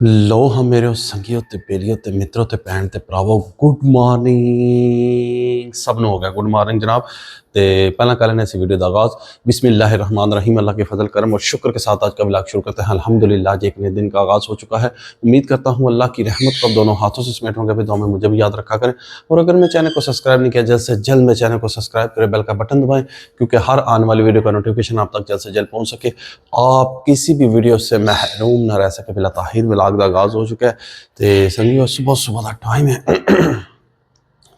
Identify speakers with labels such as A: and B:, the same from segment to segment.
A: लो हम मेरे संगियों ते बेलियों ते मित्रों ते भैन ते भरावो गुड मॉर्निंग सब हो गया गुड मॉर्निंग जनाब। तो पहला कर लेने वीडियो का आगाज़ बिस्मिल्लाहिर्रहमानिर्रहीम अल्लाह के फजल करम और शुक्र के साथ आज का व्लॉग शुरू करते हैं। अल्हम्दुलिल्लाह आज एक नए दिन का आगाज़ हो चुका है। उम्मीद करता हूँ अल्लाह की रहमत को दोनों हाथों से समेट होंगे। दुआ में मुझे भी याद रखा करें और अगर मैं चैनल को सब्सक्राइब नहीं किया जल्द से जल्द मैं चैनल को सब्सक्राइब करें, बेल का बटन दबाएं क्योंकि हर आने वाली वीडियो का नोटिफिकेशन आप तक जल्द से जल्द पहुँच सके, आप किसी भी वीडियो से महरूम ना रह सके। बिला ताहिर व्लॉग का आगाज़ हो चुका है। तो संगियो सुबह सुबह का टाइम है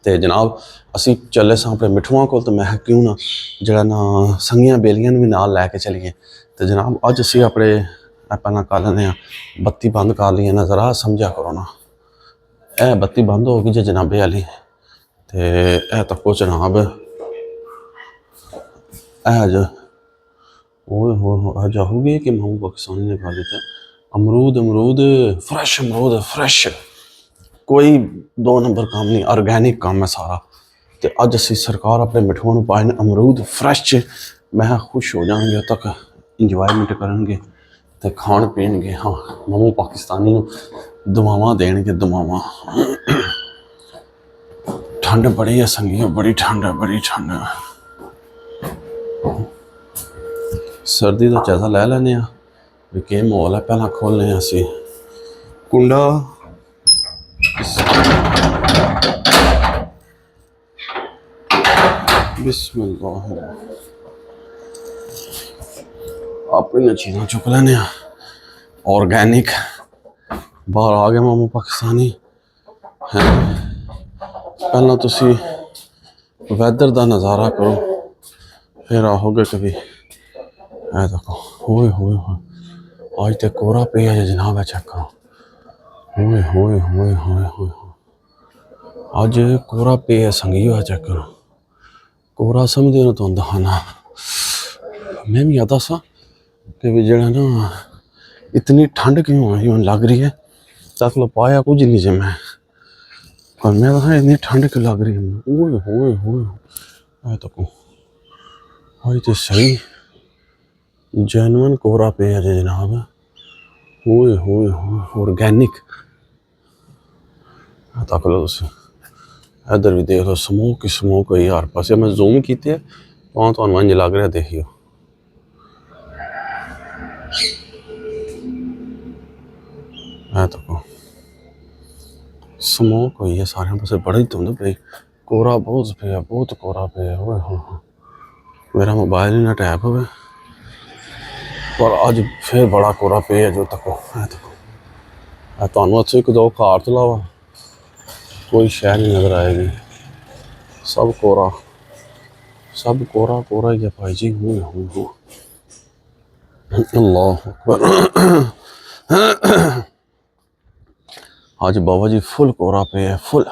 A: तो जनाब असी चले सां अपने मिठुआ को, तो मैं क्यों ना जरा ना संगियां बेलियां भी नाल लैके चलीए। तो जनाब अज असी अपने पहला कर लें बत्ती बंद कर ली ना, जरा समझा करो ना ए बत्ती बंद हो गई जे जनाबे वाली। तो यह तको जनाब अज अज आऊगी कि मामू पाकिस्तानी ने कर दिता अमरूद अमरूद फ्रैश कोई दो नंबर काम नहीं, ऑर्गैनिक काम है सारा। तो अज असी सरकार अपने मिठुआ को पाए अमरूद फ्रैश। मैं खुश हो जाएंगे तक इंजॉयमेंट करेंगे तो खान पीनगे। हाँ मामू पाकिस्तानी दुआवां देंगे दुआवां। ठंड बड़ी है संगियों, बड़ी ठंड है, बड़ी ठंड है। सर्दी का जायजा लै लेने भी के माहौल है। पहला खोलने असी कुंडा बिस्मिल्लाह अपनी चीज़ां चुक लेने ऑर्गैनिक। बाहर आ गए मामू पाकिस्तानी है। पहला तुसी वैदर का नज़ारा करो फिर आओगे कभी। है देखो होए होए होए आज तो कोहरा पे है जनाब है, चेक करो होए होए होए होए होए आज कोहरा पे है संगियो है, चेक करो कोहरा समझे ना तो दहाना। मैं भी आता सा कि भी जरा ना इतनी ठंड क्यों आई मन लग रही है, तक लो पाया कुछ नहीं जे मैं पर मैं तो इतनी ठंड क्यों लग रही है। ओए होए होए तको आज तो सही जेन्युइन कोहरा पे है जनाब। होए होए होए ऑर्गैनिक तक लो तुम इधर भी देख लो स्मोक ही स्मोक है यार पास। मैं जूम किए तो इंज लग रहा देखियो। तको स्मोक हुई है सारे पास, बड़ी धुंध पई, कोहरा बहुत पे बहुत कोहरा पे। मेरा मोबाइल ही ना टैप हो पर अज फिर बड़ा कोहरा पे है जो तको तो एक दो कार चलावा कोई शह नहीं नजर आएगी। सब कोहरा कोहरा ही है भाई जी। अल्लाह अकबर आज बाबा जी फुल कोहरा पे है फुल।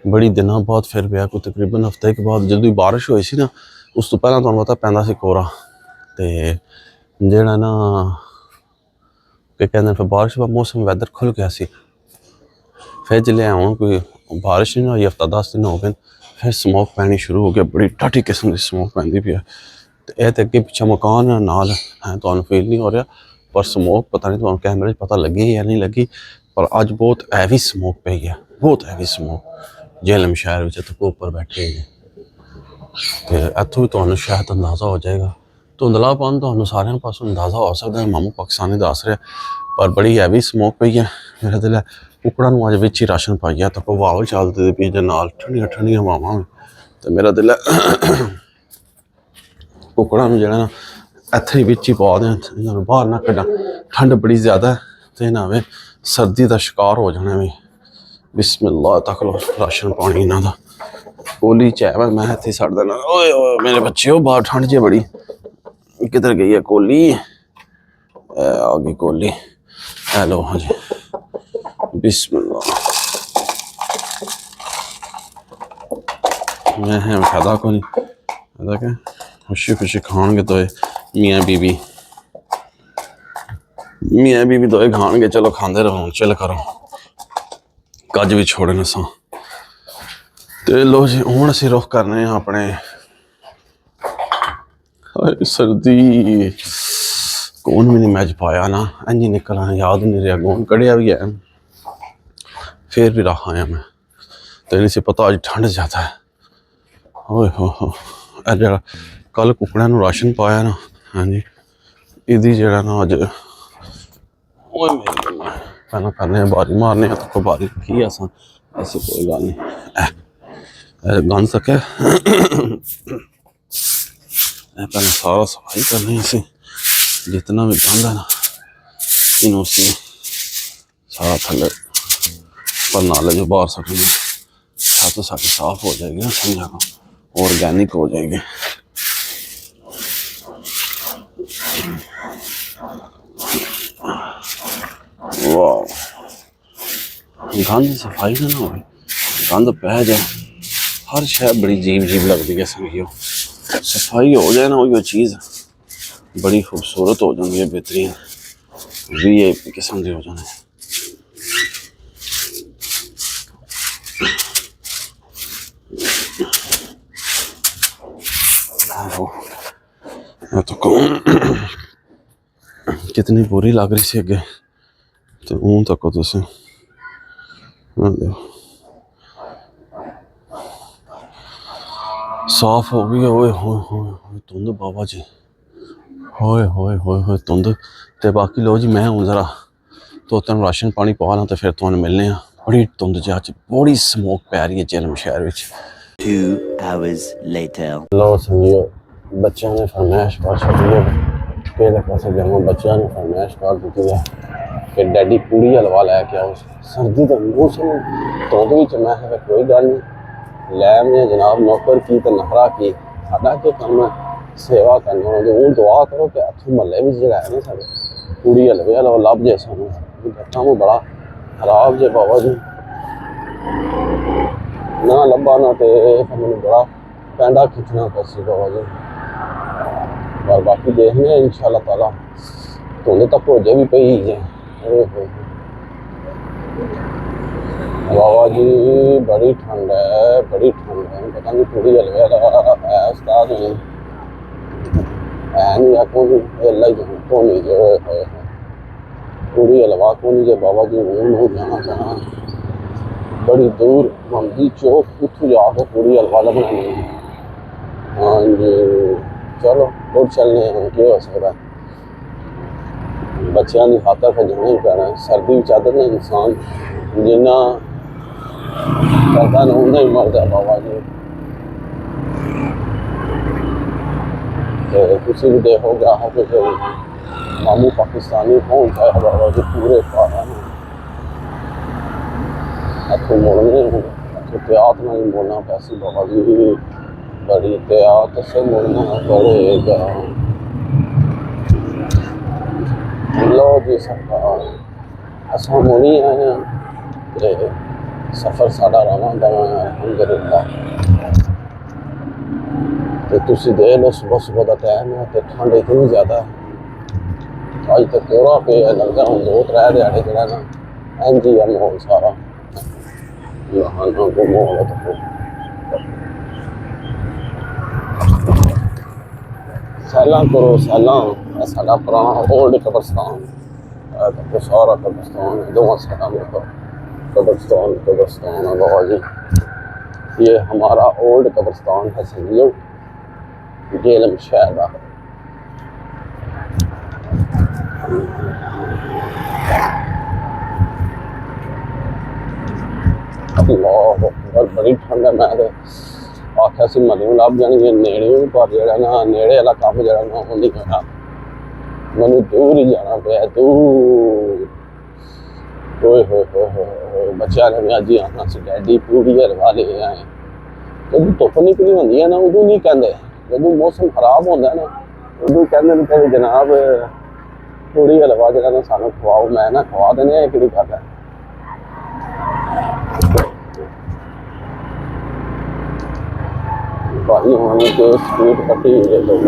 A: बड़ी दिनों बाद फिर पे कोई तकरीबन हफ्ते के बाद जदों बारिश हुई सी ना उस तो पहला तुहानू पता पैंदा सी कोहरा। तो जेड़ा ना कि कहते फिर बारिश का मौसम वैदर खुल गया सी। फिर जिले हूँ कोई बारिश नहीं हुई हफ्ता 10 दिन हो गए फिर स्मोक पैनी शुरू हो गया, बड़ी टाटी किस्म की स्मोक पैंदी पी है। तो यह तो अगे पिछे मकान नाल है तो फील नहीं हो रहा पर स्मोक पता नहीं तो कैमरे पता लगी या नहीं लगी पर अज बहुत हैवी स्मोक पई है, बहुत हैवी स्मोक। जेलम शहर तो उपर बैठे हैं तो इतों भी तो शायद अंदाज़ा हो जाएगा। धुंधलापन तो सारे पास अंदाज़ा हो सकता है। मामू पाकिस्तानी दस रहा पर बड़ी हैवी स्मोक पई है। मेरा दिल है कुकड़ा अज बिच ही राशन पाइया तो वाव चलते पी नाल ठंडिया ठंडिया हवावां। तो मेरा दिल है कुकड़ा जरा ना इत्थे ही बिच ही पा दें, इन्होंने बाहर ना कड्डा। ठंड बड़ी ज़्यादा है तो इन्हें सर्दी का शिकार हो जाना भी। बिस्मिल्लाह तक लो राशन पानी इन्हों का कोली चाय मैं इतने सड़ देना। ओए ओए मेरे बच्चे हो बाहर ठंड जी बड़ी किधर गई है कोली। आ गई कोली हेलो हाँ जी बिस्मिल्लाह। मैं है फायदा को नहीं क्या खुशी खुशी खाएंगे तो मियाँ बीबी दोए खाएंगे। चलो खाते रहो चिल करो कज भी छोड़े न सा। तो लो जी हूँ असी रुख करने अपने सर्दी कौन भी नहीं मैच पाया ना, इंज ही निकल आया, याद नहीं रहा कौन कढ़िया भी है, फिर भी रहा आया मैं। तो इन्हें से पता अज ठंड ज़्यादा है। ओए हो जरा कल कुकड़ियां नूं राशन पाया ना, हाँ जी, इहदी जरा ना अज ओए मेरी अम्मा पहला करने बारी मारने तो बारी रखी है असां, ऐसी कोई गल नहीं गन सके पहले सारा सफाई करनी इसे, जितना भी गंद है ना इन उसी सारा थले पर नाले जो बाहर सकेंगे, छत सारी साफ हो जाएगी ना, समझा को ऑर्गेनिक हो जाएगी। वाह गंद सफाई ना हो, गंद पै जाए हर शय बड़ी जीव जीव लगती है समझियो, सफाई हो जाए ना वो चीज़ बड़ी खूबसूरत हो जाती है, बेहतरीन VIP किस्म के हो जाने। तो कौन कितनी बुरी लग रही सी अगे, तो ऊँ तको तुम साफ हो गई। ओए होए होए धुंध बाबा जी, होए होए होए होए धुंध। तो बाकी लो जी मैं हूँ जरा तो तेन राशन पानी पा ला तो फिर तुहानू मिलने आ। बड़ी धुंध जी अज बड़ी स्मोक पै रही है झेलम शहर में।
B: 2 hours later
A: लो समझियो बच्चों ने फरमाइश कर छड़ी है कि पास जाऊँ, बच्चों ने फरमाइश कर दी है कि डैडी पूड़ी हलवा लैके आओ। सर्दी का मौसम धुंध भी मैं कोई गल नहीं लैने जनाब, नौकर की तो नखरा की, साडा के काम है सेवा करना। हूँ दुआ करो कि इतों महल्ले में जो है ना साढ़े पूड़ी हलवे वाला लभ जाए सानू, काम बड़ा खराब जे बाबा जी ना लभा ना तो मैंने बड़ा पैंडा खिंचना पैसी बाबा जी। और बाकी देखने इंशाअल्लाह ताला धुंध तक हो जाए भी पई है बाबा जी, बड़ी ठंड है बड़ी ठंड है। पता नहीं पूरी हलवे वाला है उस्ताद है नहीं आखो भी अल्लाह ही को नहीं जो पूरी हलवा को नहीं जो बाबा जी हूँ जाना चाहना बड़ी दूर मंदी चौक उतों जाके पूरी हलवा बनानी। हाँ जी चलो उठ चलने क्या हो सकता है, बच्चों की खातर फिर जाना ही पैना। सर्दी चादर ना इंसान जिन्ना करता ना उन्ना ही मरदा बाबा जी। तो तुम भी देखोगे आहो कि मामू पाकिस्तानी पहुँच जाए बाबा जी पूरे पारा इतों मुड़ने एहतियात ना ही मुड़ना पैसी बाबा जी, बड़ी एहतियात से मुड़ना पड़ेगा। लो जी सरकार असां मुड़ी आए हैं, सफ़र साड़ा रवा दवा है अलहमदुलिल्लाह। तो तुम देख लो सुबह सुबह का टाइम है तो ठंड इतनी ज़्यादा है, अज तो कोहरा पे लगता हूँ 2-3 दिहाड़े जो ना इंज ही है माहौल सारा माहौल है। तो सैलां करो सैलां, साडा पुराना ओल्ड कब्रस्तान तो सारा कब्रस्तान है, दोवां साइडां देखो कब्रस्तान कब्रस्तान है बाबा जी। ये हमारा ओल्ड कब्रस्तान है समझियो झेलम शहर का। बड़ी ठंड है। मैं तो आख्या सी मरी लभ जाएंगे नेड़े, पर जरा ना नेड़े वाला काम जरा ना वो नहीं होया, मैनू दूर ही जाना पाया दूर। बच्चों ने भी अज ही आना सी डैडी पूड़ी हलवा ले आए। जब धुप निकली होंगी है ना उदों नहीं कहते, जब मौसम खराब होता है ना उदों कहते कि जनाब पूड़ी हलवा जरा ना सानू खवाओ। मैं ना खवा देने कि गल है। भाई उन्होंने तो स्पीड कटी लोग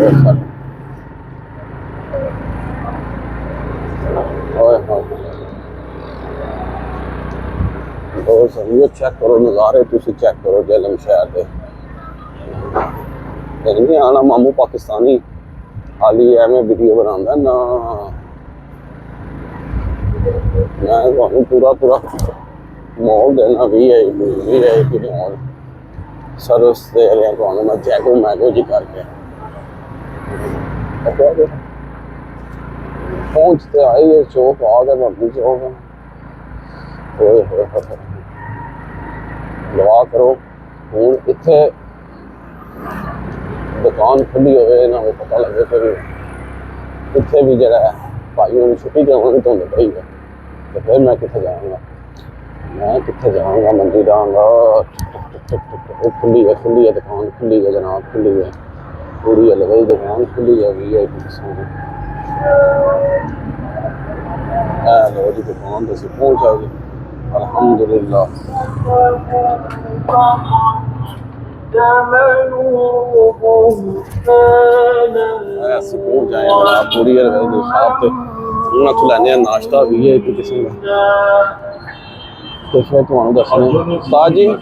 A: समझो चेक करो नज़ारे, तुम चेक करो झेलम शहर के। नहीं आना मामू पाकिस्तानी खाली एवं वीडियो बनाता ना, मैं तुहानू पूरा पूरा मॉल देना VIP मॉल सर्विस दे रहा तुहानू मैं जैगो मैगो जी करके। पहुंचते आई है चौक आ गए मम्मी चौक। ओए होए होए, दुआ करो हूँ इत्थे दुकान खुली होवे ना पता लगे फिर इत्थे भी जरा भाई हूँ छुट्टी जावांगी धुंध पई है तो फिर मैं कित्थे जाऊँगा, मैं कित्थे जाऊँगा मंडी जाऊँगा। खुली है दुकान खुली है जनाब, खुली है पूरी अलग ही दुकान खुली है VIP किस्म की। लो जी दुकान तो असीं पहुँच आ गए अल्हम्दुलिल्लाह। असीं पहुँच आए जनाब पूरी अलग शॉप ते। हूँ इत्थों लैने नाश्ता VIP किस्म का तो फिर तुहानू दसने उस्ताद जी लो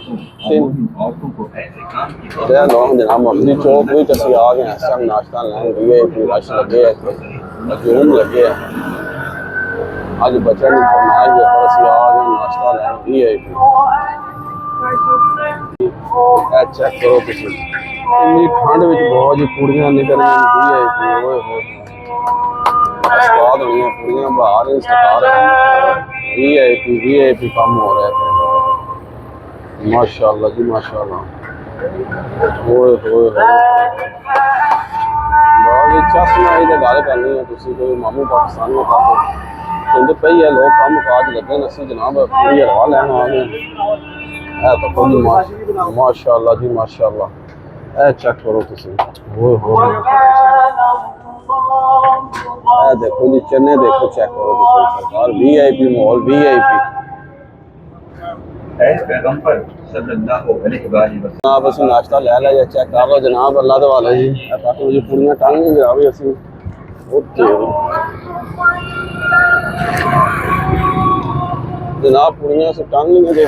A: जनाब मम्मी चौक भी असीं आ गए इस टाइम नाश्ता लैन VIP रश लगे है हजूम लगे है। अज बच्चों की फरमाइश है पर असीं आ गए नाश्ता लैन VIP। चेक करो तुसीं इन्नी ठंड में बहुत जी कुड़ियां निकल रही VIP। ओए होए उस्ताद होनियां कुड़ियां बना रही सरकार VIP काम हो रहा है माशाअल्लाह जी माशाअल्लाह। ओए होए चश्मा आई तो गल करनी है तुसीं कोई मामू पाकिस्तान में काफी धुंध पई है लोग कम काज लगे न असीं जनाब पूरी हवा लैन आ गए है तो कोई माशाअल्लाह जी माशाअल्लाह। ए चेक करो तुसीं ओए होए देखो जी चने देखो चेक करो तुसीं सरकार VIP मॉल VIP जनाब असीं नाश्ता लै लिया चेक कर लो जनाब अल्लाह दे वाले जी ताकि मुझे पूरियां टांग नहीं जावे असीं जनाब पूरियां असीं टांग नहीं दे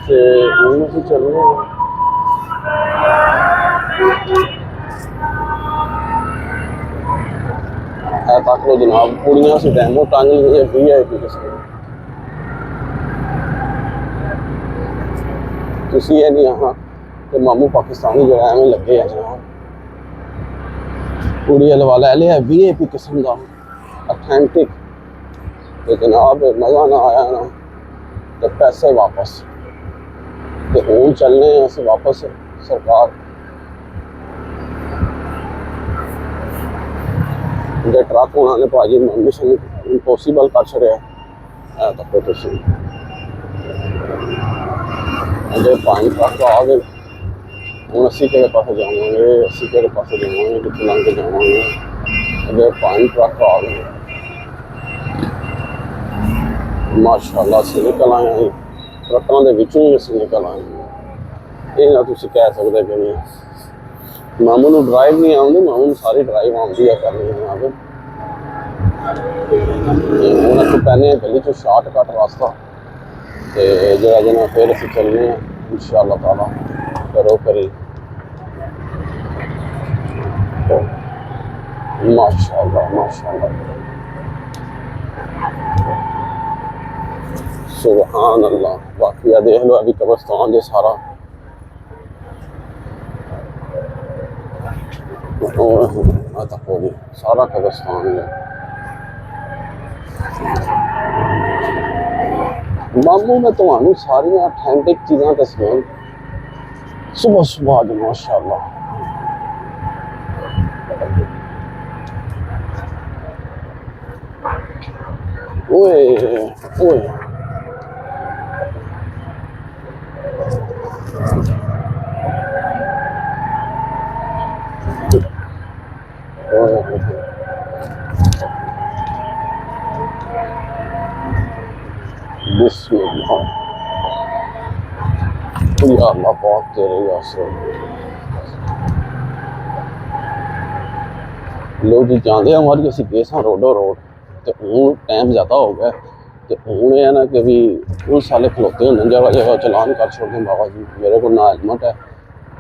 A: ते हुण असीं चलने तक लो जनाब पूरियां असीं डैमो टांग ली VIP किस्म तुसीं ये नहीं आना कि मामू पाकिस्तानी जो एवं लगे है जनाब पूरी हलवा लै लिया VIP किस्म का ऑथेंटिक तो जनाब मज़ा ना आया ना तो पैसे वापस तो हूँ चलने असीं वापस सरकार जो ट्रक उन्होंने भाजी मिशन इम्पॉसिबल कर छड़िया तको तुसीं जो 5 ट्रक आ गए हूँ असीं किहड़े पासे जावांगे कित्थे लंघ के जावांगे जो 5 ट्रक आ गए माशाअल्लाह असीं निकल आए हैं ट्रकों के विचों ही असीं निकल आए ये ना तुसीं कह सकते कि मामू नूं ड्राइव नहीं आती मामू नूं सारी ड्राइव आती है करनी जनाब। हूँ असीं पैने गली चो शार्टकट रास्ता तो जरा जना फिर असीं चलने इंशाअल्लाह ताला करो करी माशाअल्लाह माशाअल्लाह सुभान अल्लाह। वाकया देख लो अभी कब्रिस्तान जो सारा सारा कब्रिस्तान है मामू मैं तुहानू सारियां ऑथेंटिक चीज़ां दसियां सुबह सुबह आज माशाअल्लाह। ओए ओए बिस्मिल्लाह या अल्लाह पाक तेरे यासर लोग जी जाते हमारी असीं गए सां रोडो रोड तो हूँ टाइम ज़्यादा हो गया तो हूँ यह ना कि भी पुलिस वाले खलोते होंगे जगह जगह चलान कर छोड़ते बाबा जी मेरे को ना हेलमेट है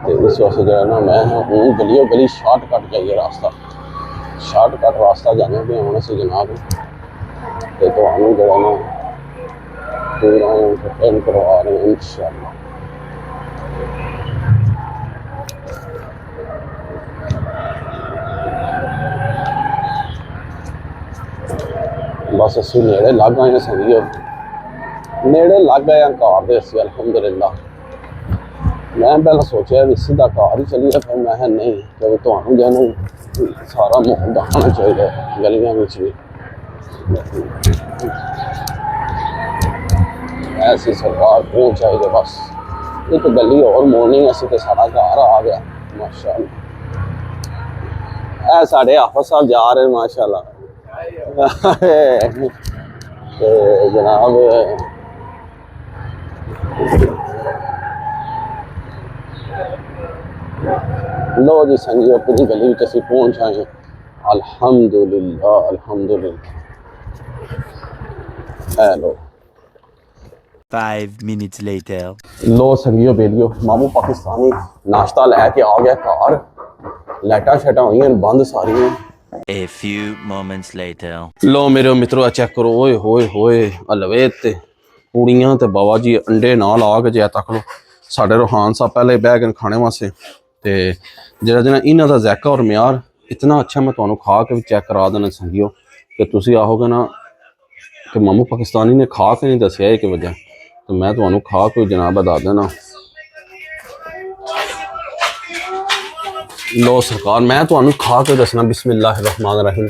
A: तो इस वास्ते जो है ना मैं हूँ गलियों गली शार्टकट जाइए रास्ता शार्टकट रास्ता जाने पे होने से जनाब तो ਤੁਹਾਨੂੰ ਜਿਹੜਾ ਨਾ पूरा एंटरटेन करवा रहे हैं इंशाल्लाह। बस असं नेड़े लग आए समझियो, नेड़े लग गए घर दे असी अलहमदुलिल्लाह। मैं पहले सोचा भी सीधा घर ही चलिए, फिर मैं नहीं क्योंकि तुम्हें जो सारा माहौल दिखाना चाहिए गलियां में भी। ऐसी सरकार क्यों चाहिए, बस एक गली और मोड़नी असी तो सारा घर आ गया माशाअल्लाह। ऐ साढ़े हाफिज साहब जा रहे हैं माशाअल्लाह। तो जनाब लो जी संगियो पूरी गली में असी पहुंच आए अल्हम्दुलिल्लाह अल्हम्दुलिल्लाह। लो
B: 5 minutes later.
A: लो संगियो बेलियो मामू पाकिस्तानी नाश्ता लैके आ गया घर, लाइटा शाइटा हुई बंद सारियां।
B: A few moments later.
A: लो मेरे मित्रों चेक करो, ओए होए होए हलवे ते पूड़ियां ते बाबा जी अंडे नाल आ गए। तक लो साढ़े रूहान साहब पहले बह गए खाने वास्ते, ते जेह्ड़ा जिन्ना इन्हां दा ज़ायका और म्यार इतना अच्छा मैं तुहानू खा के भी चेक करा देना संगियो कि तुसी आओगे ना कि मामू पाकिस्तानी ने खा के नहीं दसिया एक वजह, तो मैं तुहानू खा के जनाब बता देना। लो सरकार मैं तुहानू खा के दसना बिस्मिल्लाहिर्रहमानिर्रहीम।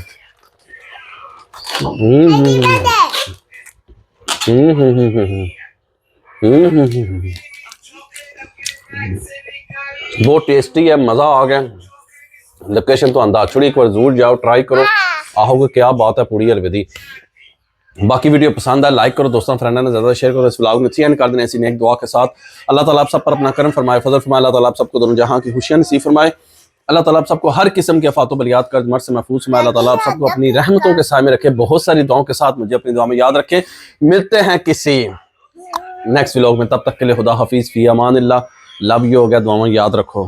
A: बहुत टेस्टी है, मज़ा आ गया। लोकेशन तो अंदाचुड़ी एक बार जरूर जाओ, ट्राई करो, आओगे क्या बात है पूरी हलवे दी। बाकी वीडियो पसंद है लाइक करो, दोस्तों फ्रेंडों ने ज़्यादा शेयर करो, इस व्लॉग में एंड कर देना ऐसी नेक दुआ के साथ। अल्लाह ताला आप सब पर अपना करम फरमाए, फजल फरमाए। अल्लाह ताला आप सबको दोनों जहां की खुशियां नसीब फरमाए। अल्लाह ताला आप सबको हर किस्म के आफातों बलियात कर मर्द से महफूज फरमाए। अल्लाह ताला आप सबको अपनी रहमतों के साए में रखे, बहुत सारी दुआओं के साथ मुझे अपनी दुआ में याद रखे। मिलते हैं किसी नेक्स्ट व्लॉग में, तब तक के लिए खुदा हाफिज़, फी अमानिल्लाह। लव यू हो गया, दुआ में याद रखो।